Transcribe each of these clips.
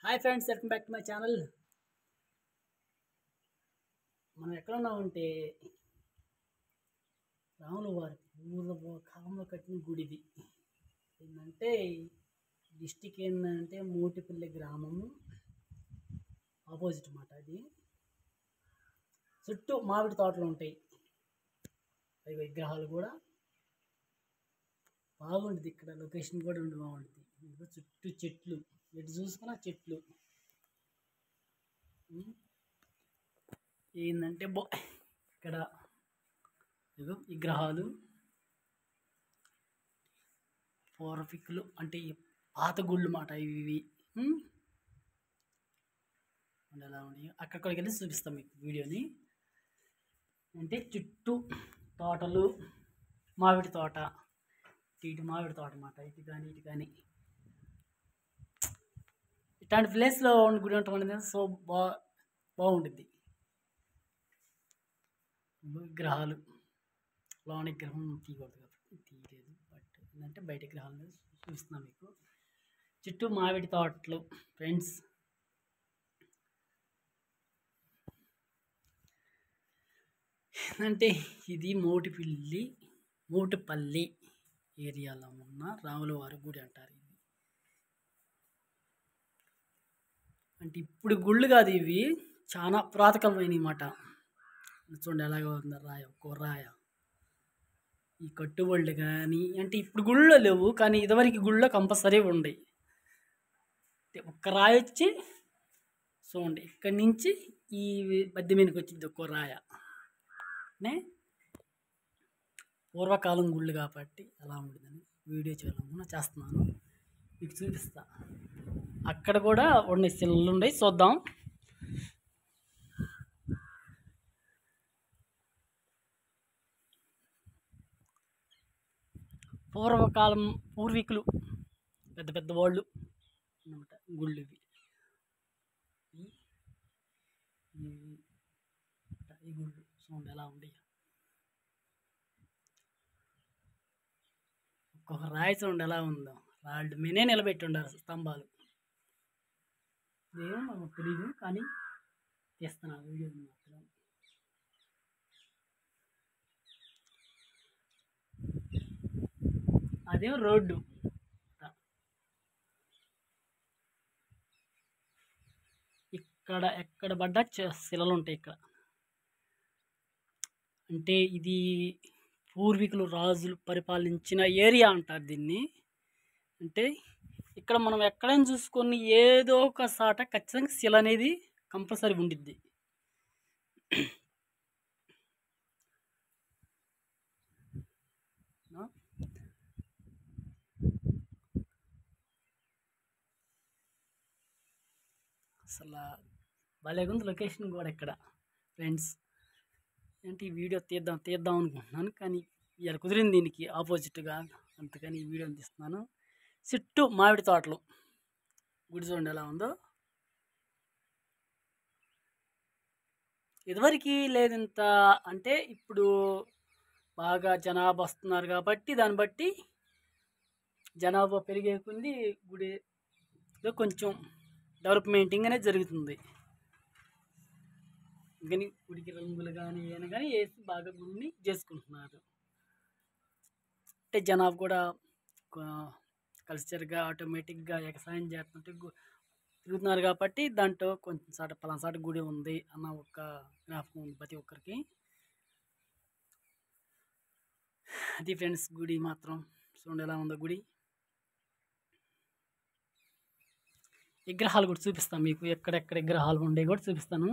Hi friends, welcome back to my channel. మనం ఎక్కడ ఉన్నామంటే రాముల వారి పూర్వ కాలంలో కట్టిన గుడిది. ఏంటంటే డిస్టిక్ ఏంటంటే మోటిపల్లి గ్రామము ఆపోజిట్ మాట. అది చుట్టూ మామిడి తోటలు ఉంటాయి, అవి విగ్రహాలు కూడా బాగుంటుంది. ఇక్కడ లొకేషన్ కూడా ఉండి బాగుంటుంది. చుట్టూ చెట్లు, ఎటు చూసుకున్నా చెట్లు. ఏంటంటే ఇక్కడ విగ్రహాలు పూర్వీకులు అంటే పాత గుళ్ళు మాట ఇవి. ఎలా ఉన్నాయి అక్కడికి వెళ్ళి చూపిస్తాం మీకు వీడియోని. అంటే చుట్టూ తోటలు, మామిడి తోట, ఇటు మామిడి తోట మాట. ఇటు కానీ ఇట్లాంటి ప్లేస్లో ఉన్న గుడి ఉంటుంది. సో బాగుంటుంది. విగ్రహాలు లోన విగ్రహం తీయకూడదు కాబట్టి తీయలేదు, బట్ ఏంటంటే బయట విగ్రహాలు చూపిస్తున్నాం మీకు. చుట్టూ మామిడి తోటలు ఫ్రెండ్స్. ఏంటంటే ఇది మోటుపల్లి ఏరియాలో ఉన్న రాముల వారి గుడి అంటారు. ఇది అంటే ఇప్పుడు గుళ్ళు కాదు, ఇవి చాలా పురాతనమైనవి మాట. చూడండి ఎలాగో ఉంది రాయ, ఒక్కో రాయ. ఈ కట్టుబళ్ళు కానీ అంటే ఇప్పుడు గుళ్ళో లేవు, కానీ ఇదివరకు గుళ్ళో కంపల్సరీ ఉండయి. ఒక్క రాయి వచ్చి చూడండి, ఇక్కడి నుంచి ఈ బద్దె మీదకి వచ్చింది ఒక్కో రాయ. పూర్వకాలం గుళ్ళు కాబట్టి ఎలా ఉంటుందని వీడియో చేస్తున్నాను, మీకు చూపిస్తా. అక్కడ కూడా ఉన్నాయి శిలలు ఉన్నాయి, చూద్దాం. పూర్వకాలం పూర్వీకులు పెద్ద పెద్ద వాళ్ళు అన్నమాట గుళ్ళు ఇవి. ఈ గుళ్ళు చూడండి ఎలా ఉంది. ఒక్కొక్క రాయి చూడండి ఎలా ఉందో. రాళ్ళు మీనే నిలబెట్టి ఉండారు స్తంభాలు. ఇదేమో మనకు తెలియదు, కానీ తీస్తున్నాను వీడియో మాత్రం. అదేమో రోడ్డు. ఎక్కడ పడ్డా శిలలు ఉంటాయి ఇక్కడ. అంటే ఇది పూర్వీకులు రాజులు పరిపాలించిన ఏరియా అంటారు దీన్ని. అంటే ఇక్కడ మనం ఎక్కడైనా చూసుకొని ఏదో ఒక సాట ఖచ్చితంగా శిల అనేది కంపల్సరీ ఉండిద్ది. అసలు భలేగుంది లొకేషన్ కూడా ఇక్కడ ఫ్రెండ్స్. అంటే ఈ వీడియో తీద్దాం అనుకుంటున్నాను, కానీ ఇలా కుదిరింది దీనికి ఆపోజిట్గా, అందుకని ఈ వీడియోని తీస్తున్నాను. చుట్టూ మామిడి తోటలు. గుడి చూడండి ఎలా ఉందో. ఇదివరకు లేదు ఇంత. అంటే ఇప్పుడు బాగా జనాభా వస్తున్నారు కాబట్టి దాన్ని బట్టి జనాభా పెరిగే కొద్ది గుడిలో కొంచెం డెవలప్మెంటింగ్ అనేది జరుగుతుంది. కానీ గుడికి రంగులు కానీ ఏమైనా కానీ వేసి బాగా గుడిని చేసుకుంటున్నారు. అంటే జనాభా కూడా కల్చర్గా ఆటోమేటిక్గా ఎక్సైజ్ చేస్తుంటే తిరుగుతున్నారు కాబట్టి దాంట్లో కొంచెం పలాసాట గుడి ఉంది అన్న ఒక జ్ఞాపకం ఉంది ప్రతి ఒక్కరికి. అది ఫ్రెండ్స్ గుడి మాత్రం చూడండి ఎలా ఉందో గుడి. విగ్రహాలు కూడా చూపిస్తాను మీకు, ఎక్కడెక్కడ విగ్రహాలు ఉండే కూడా చూపిస్తాను.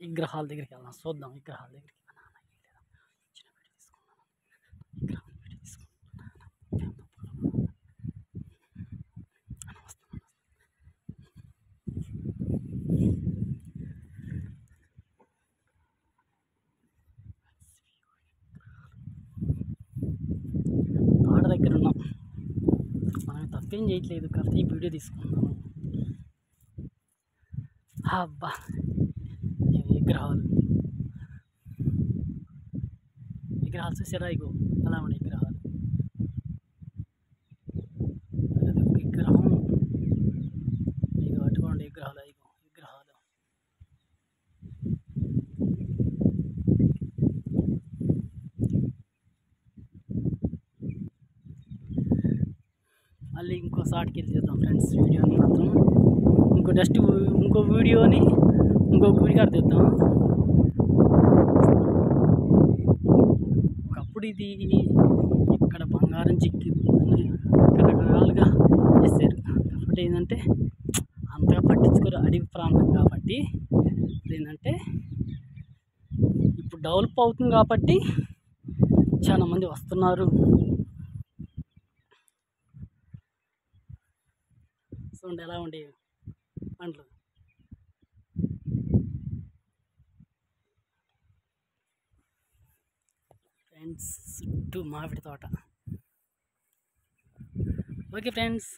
విగ్రహాల దగ్గరికి వెళ్దాం, చూద్దాం. విగ్రహాల దగ్గరికి ఆడ దగ్గర ఉన్నాం. మనం తప్పేం చేయట్లేదు, కాకపోతే ఈ వీడియో తీసుకుంటున్నాము. అబ్బా విగ్రహాలు విగ్రహాలు చూసారా ఇగో అలా ఉన్నాయి విగ్రహాలు. అది ఒక విగ్రహం ఇగో అటువంటి విగ్రహాలు ఇగో విగ్రహాలు. మళ్ళీ ఇంకో షాట్కి వెళ్ళి చేద్దాం ఫ్రెండ్స్ వీడియోని మాత్రం. ఇంకో వీడియోని ఇంకో గుడి కాడ తెద్దాం. ఒకప్పుడు ఇది ఇక్కడ బంగారం చిక్కింది రకరకాలుగా చేశారు. కాబట్టి ఏంటంటే అంతగా పట్టించుకోరు, అడవి ప్రాంతం కాబట్టి. ఏంటంటే ఇప్పుడు డెవలప్ అవుతుంది కాబట్టి చాలా మంది వస్తున్నారు. చూడండి ఎలా ఉండే పండ్లు. ఫ్రెండ్స్ చుట్టూ మామిడి తోట. Okay friends.